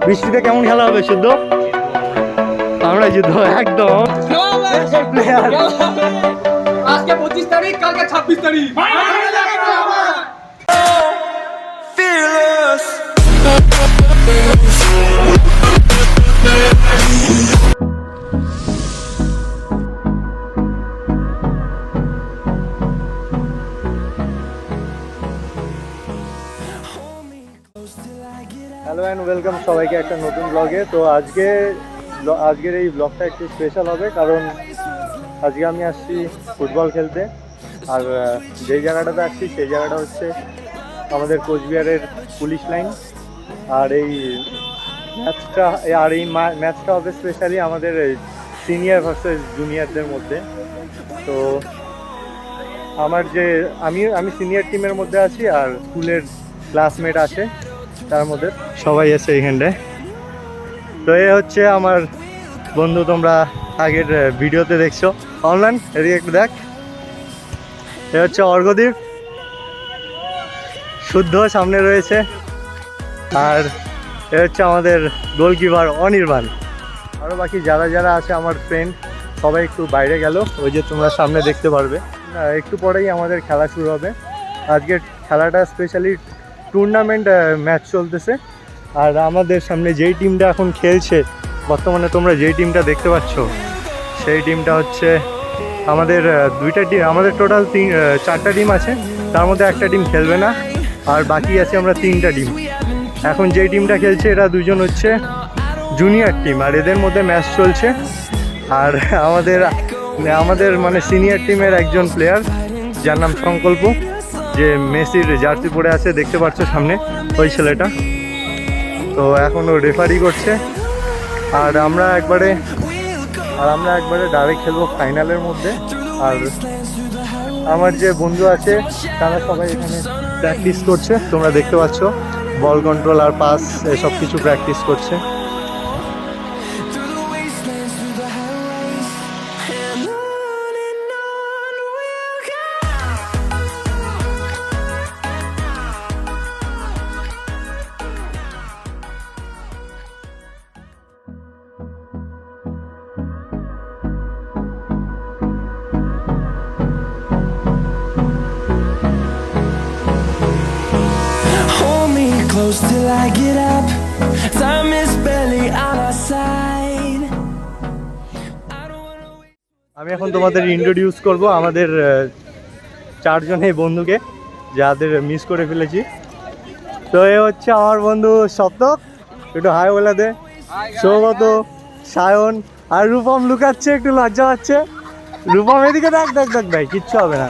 বৃষ্টিতে কেমন খেলা হবে শুদ্ধ? আমরা জিতবো একদম। আজকে 25 তারিখ, কালকে 26 তারিখ। হ্যালো অ্যান্ড ওয়েলকাম সবাইকে একটা নতুন ব্লগে। তো আজকের এই ব্লগটা একটু স্পেশাল হবে, কারণ আজকে আমি আসছি ফুটবল খেলতে। আর যেই জায়গাটাতে আসছি সেই জায়গাটা হচ্ছে আমাদের কোচবিহারের পুলিশ লাইন। আর এই ম্যাচটা হবে স্পেশালি আমাদের সিনিয়র ভার্সেস জুনিয়রদের মধ্যে। তো আমি সিনিয়র টিমের মধ্যে আছি, আর স্কুলের ক্লাসমেট আছে তার মধ্যে, সবাই আছে এইখানটায়। তো এ হচ্ছে আমার বন্ধু, তোমরা আগের ভিডিওতে দেখছো। অনলাইন এদিকে একটু দেখ, এ হচ্ছে অর্ঘদীপ, শুদ্ধ সামনে রয়েছে, আর এ হচ্ছে আমাদের গোলকিপার অনির্বাণ। আরও বাকি যারা যারা আছে আমার ফ্রেন্ড, সবাই একটু বাইরে গেল, ওই যে তোমরা সামনে দেখতে পারবে। একটু পরেই আমাদের খেলা শুরু হবে। আজকের খেলাটা স্পেশালি টুর্নামেন্ট ম্যাচ চলতেছে। আর আমাদের সামনে যেই টিমটা এখন খেলছে বর্তমানে, তোমরা যেই টিমটা দেখতে পাচ্ছ, সেই টিমটা হচ্ছে আমাদের দুইটা টিম। আমাদের টোটাল 4টা টিম আছে, তার মধ্যে একটা টিম খেলবে না, আর বাকি আছে আমরা 3টা টিম। এখন যেই টিমটা খেলছে এরা দুজন হচ্ছে জুনিয়র টিম, আর এদের মধ্যে ম্যাচ চলছে। আর আমাদের মানে সিনিয়র টিমের একজন প্লেয়ার, যার নাম সংকল্প, যে মেসির জার্সি পরে আছে, দেখতে পাচ্ছ সামনে ওই ছেলেটা। তো এখন ও রেফারি করছে। আর আমরা একবারে ডাইরেক্ট খেলবো ফাইনালের মধ্যে। আর আমার যে বন্ধু আছে তারা সবাই এখানে প্র্যাকটিস করছে, তোমরা দেখতে পাচ্ছ, বল কন্ট্রোল আর পাস এসব কিছু প্র্যাকটিস করছে। Close till I get up. Time is barely on our side. আমি এখন তোমাদের ইন্ট্রোডিউস করব আমাদের 4 জনের বন্ধুকে, যাদের মিস করে ফেলেছি। তো এ হচ্ছে আমার বন্ধু সপ্তক, একটু হাই বলে দে। সৌগত, সায়ন, আর রূপম লুকাচ্ছে, একটু লজ্জা পাচ্ছে। রূপম এদিকে দেখ দেখ দেখ ভাই, কিচ্ছু হবে না,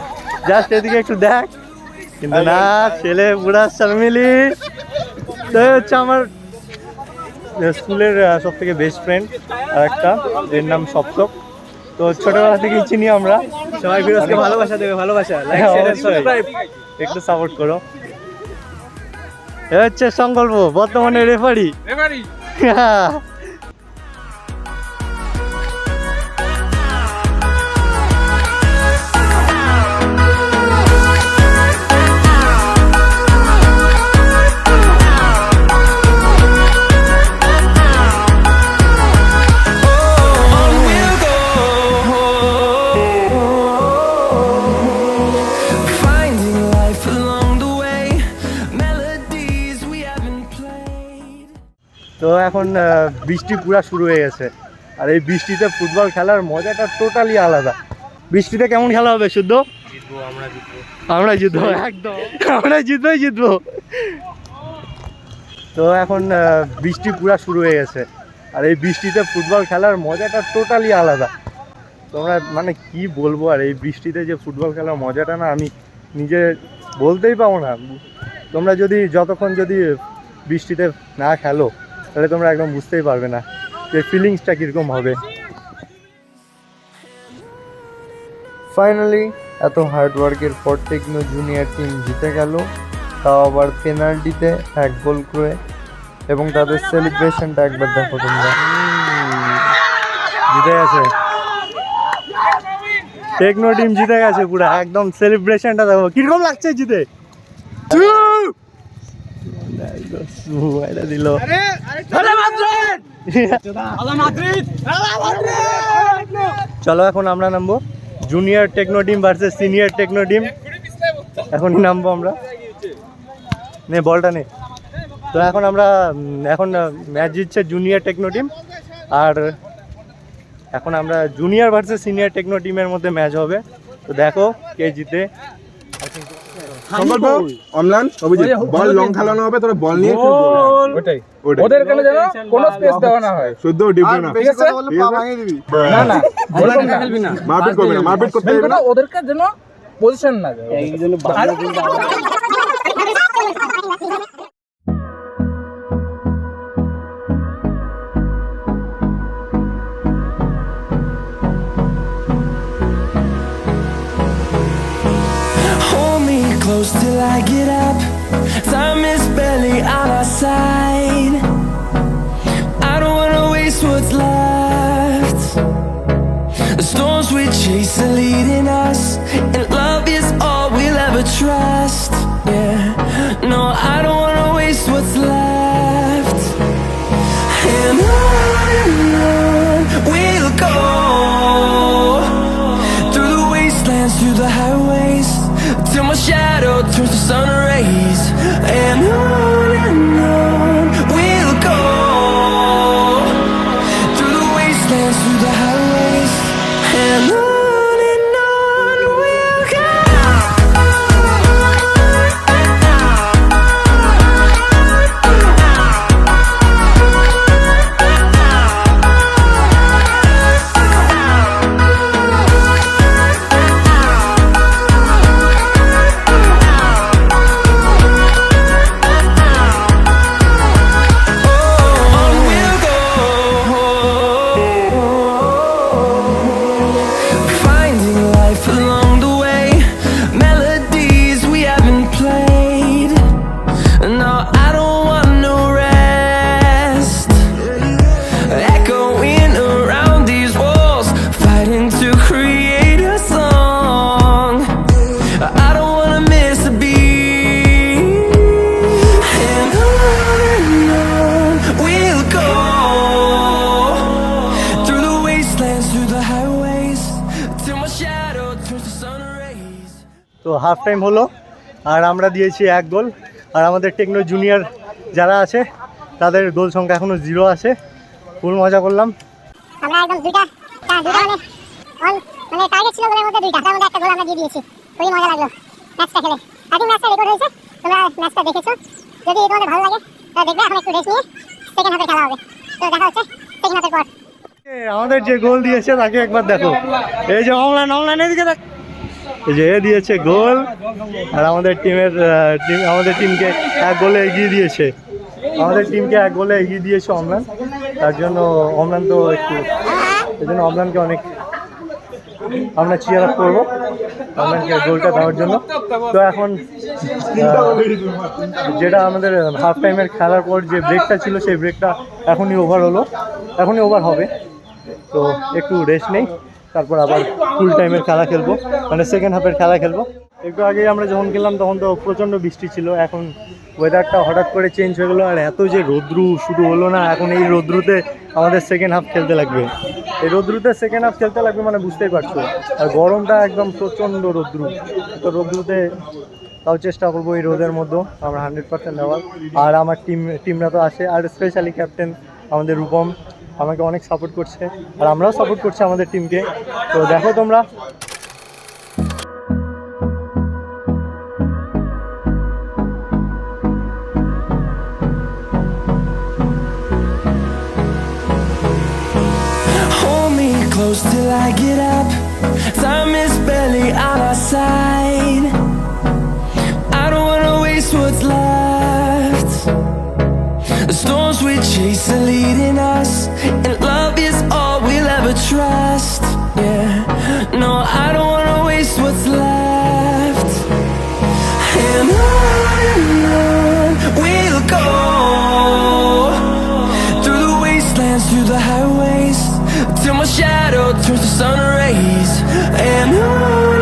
জাস্ট এদিকে একটু দেখ। কিন্তু না, ছেলে পুরা শর্মিলি। তো হচ্ছে আমার স্কুলের সব থেকে বেস্ট ফ্রেন্ড আর একটা, এর নাম সপ্তক। তো ছোটবেলা থেকেই চিনি আমরা সবাই। ফিরোজকে ভালোবাসা দেবে, ভালোবাসা, একটু সাপোর্ট করো। এ হচ্ছে সংকল্প, বর্তমানে রেফারি। তো এখন বৃষ্টি পুরা শুরু হয়ে গেছে, আর এই বৃষ্টিতে ফুটবল খেলার মজাটা টোটালি আলাদা। বৃষ্টিতে কেমন খেলা হবে শুদ্ধ? আমরা জিতবো একদম, আমরা জিতবো। তো এখন বৃষ্টি পুরা শুরু হয়ে গেছে, আর এই বৃষ্টিতে ফুটবল খেলার মজাটা টোটালি আলাদা। তোমরা মানে কি বলবো, আর এই বৃষ্টিতে যে ফুটবল খেলার মজাটা না, আমি নিজে বলতেই পাবো না। তোমরা যতক্ষণ বৃষ্টিতে না খেলো, তাহলে তোমরা একদম বুঝতেই পারবে না যে ফিলিংসটা কীরকম হবে। ফাইনালি এত হার্ডওয়ার্কের পর টেকনো জুনিয়র টিম জিতে গেল, তাও আবার পেনাল্টিতে 1 গোল করে। এবং তাদের সেলিব্রেশনটা একবার দেখো তোমরা, জিতে গেছে টেকনো টিম, জিতে গেছে পুরো একদম। সেলিব্রেশনটা দেখো কিরকম লাগছে জিতে। এটা দিল চলো এখন আমরা নামবো junior techno team versus senior techno team এখনই নামবো আমরা নে বলটা নে তো এখন আমরা এখন ম্যাচ জিতছে জুনিয়র টেকনো টিম আর এখন আমরা জুনিয়র ভার্সেস সিনিয়র টেকনো টিমের মধ্যে ম্যাচ হবে তো দেখো কে জিতে সংকল্প অমলান অভিজিৎ বল লং খেলানো হবে তোরা বল নিয়ে ওটাই ওদের কেন যেন কোনো স্পেস দেওয়া না হয় শুদ্ধ ডিপে না ঠিক আছে না না এরকম খেলবি না মারপিট করবে না মারপিট করতে হবে না ওদেরকে যেন পজিশন না দেয় এই জন্য Hold me close till I get up. Time is barely on our side. I don't wanna waste what's left. The storms we chase are leading us, and love is all we'll ever trust. Yeah, no, I don't wanna waste what's left. And on we'll go, through the wastelands, through the highways, till my shadow turns to sun rays. And on we'll go, through the wastelands, through the highways. And on we'll go. On we'll go, finding life along the way, melodies we haven't played. No, I don't want no rest, echoing around these walls, fighting to create a song. I don't wanna miss a beat. And on we'll go, through the wastelands, through the highways, till my shadow turns to sun rays. তো half time হলো আর আমরা দিয়েছি এক গোল আর আমাদের techno junior যারা আছে তাদের গোল সংখ্যা এখনো 0 আছে ফুল মজা করলাম আমরা একদম দুইটা মানে টার্গেট ছিল গোলের মধ্যে দুইটা তার মধ্যে একটা গোল আমরা দিয়ে দিয়েছি খুবই মজা লাগলো ম্যাচটা খেলে আই থিঙ্ক ম্যাচটা রেকর্ড হয়েছে তোমরা ম্যাচটা দেখেছো যদি তোমাদের ভালো লাগে তাহলে দেখবে এখন একটু রেস্ট নিয়ে সেকেন্ড হাফে খেলা হবে তো দেখা হচ্ছে সেকেন্ড হাফের পর আমাদের যে গোল দিয়েছে তাকে একবার দেখো এই যে অনলাইন এদিকে দেখ এই যে এ দিয়েছে গোল আর আমাদের আমাদের টিমকে এক গোলে এগিয়ে দিয়েছে অমলান তার জন্য অমলান তো একটু এই জন্য অমলানকে অনেক আমরা চিয়ার আপ করবো অমলানকে গোলটা দেওয়ার জন্য তো এখন যেটা আমাদের হাফ টাইমের খেলার পর যে ব্রেকটা ছিল সেই ব্রেকটা এখনই ওভার হবে তো একটু রেস্ট নেই তারপর আবার ফুল টাইমের খেলা খেলবো মানে সেকেন্ড হাফের খেলা খেলবো একটু আগে আমরা যখন গেলাম তখন তো প্রচণ্ড বৃষ্টি ছিল এখন ওয়েদারটা হঠাৎ করে চেঞ্জ হয়ে গেলো আর এত যে রৌদ্রু শুরু হলো না এখন এই রৌদ্রুতে আমাদের সেকেন্ড হাফ খেলতে লাগবে এই রৌদ্রুতে সেকেন্ড হাফ খেলতে লাগবে মানে বুঝতেই পারছো আর গরমটা একদম প্রচণ্ড রৌদ্রু তো রৌদ্রুতে তাও চেষ্টা করবো এই রোদের মধ্যেও আমরা 100% দেওয়ার আর আমার টিমরা তো আসে আর স্পেশালি ক্যাপ্টেন আমাদের রূপম আমাকে অনেক সাপোর্ট করছে আর আমরাও সাপোর্ট করছি আমাদের টিমকে তো দেখো তোমরা Hold me close till I get up. Time is barely on our side. I don't wanna waste what's left. The storms we chase are leading us, and love is all we'll ever trust. Yeah, no, I don't wanna waste what's left. And on we'll go, through the wastelands, through the highways, till my shadow turns to sun rays. And on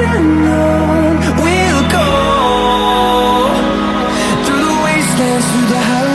we'll go, through the wastelands, through the highways.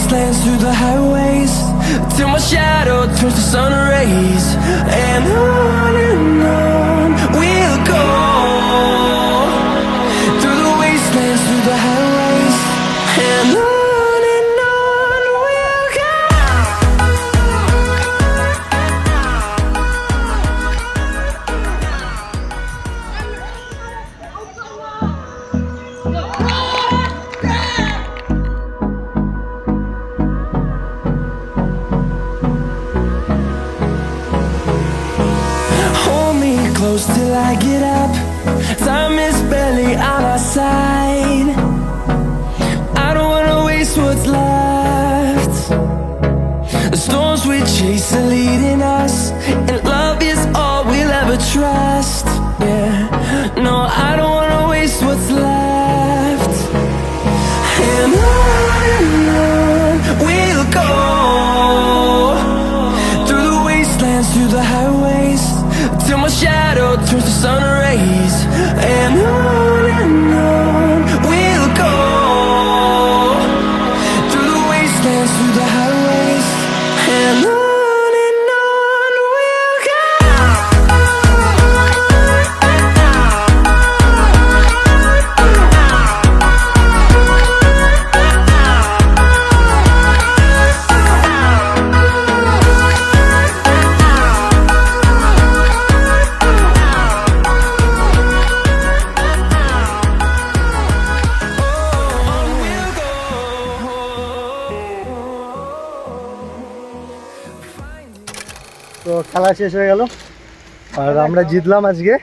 wastelands, through the highways, till my shadow turns to sun rays. And on we'll go, through the wastelands, through the highways, and on we'll go. Hold me close till I get up. Time is barely on our side. I don't wanna waste what's left. The storms we chase are leading us, and love is all we'll ever trust. Yeah, no, I don't wanna waste what's left. And on we'll go, through the wastelands, through the highways, till my shadow turns to sun rays. And on we'll go, through the wastelands, through the highways, and on we'll go. তো খেলা শেষ হয়ে গেল আর আমরা জিতলাম আজকে।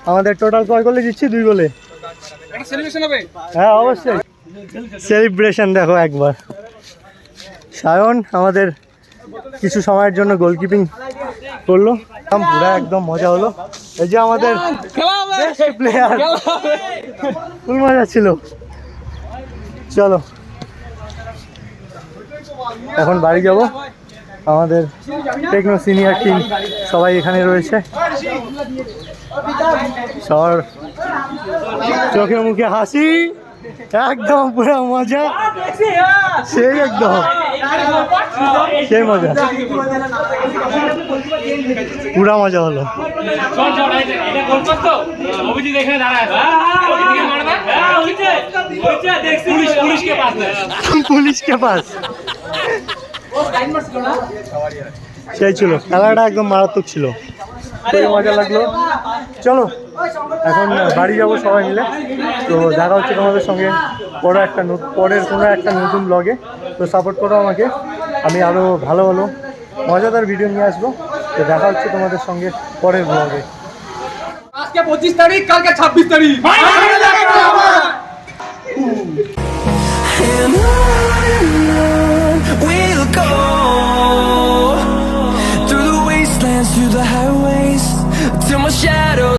আমাদের total কয় গোলে জিতছি? 2 গোলে। একটা সেলিব্রেশন হবে। হ্যাঁ অবশ্যই সেলিব্রেশন দেখো একবার। সায়ন আমাদের কিছু সময়ের জন্য গোলকিপিং করলো, পুরো একদম মজা হলো। এই যে আমাদের প্লেয়ার, ফুল মজা ছিল। চলো এখন বাড়ি যাব। আমাদের টেকনো সিনিয়র টিম সবাই এখানে রয়েছে, সবার চোখে মুখে হাসি, একদম পুরো মজা, সেই একদম সেই মজা, পুরা মজা হলো। পুলিশকে পাস সেই ছিল, খেলাটা একদম মারাত্মক ছিল, খুবই মজা লাগলো। চলো এখন বাড়ি যাবো সবাই মিলে। তো দেখা হচ্ছে তোমাদের সঙ্গে পরের কোনো একটা নতুন ব্লগে। তো সাপোর্ট করো আমাকে, আমি আরও ভালো ভালো মজাদার ভিডিও নিয়ে আসবো। তো দেখা হচ্ছে তোমাদের সঙ্গে পরের ব্লগে। আজকে 25 তারিখ, কালকে 26 তারিখ। And on we'll go, through the wastelands, through the highways, till my shadow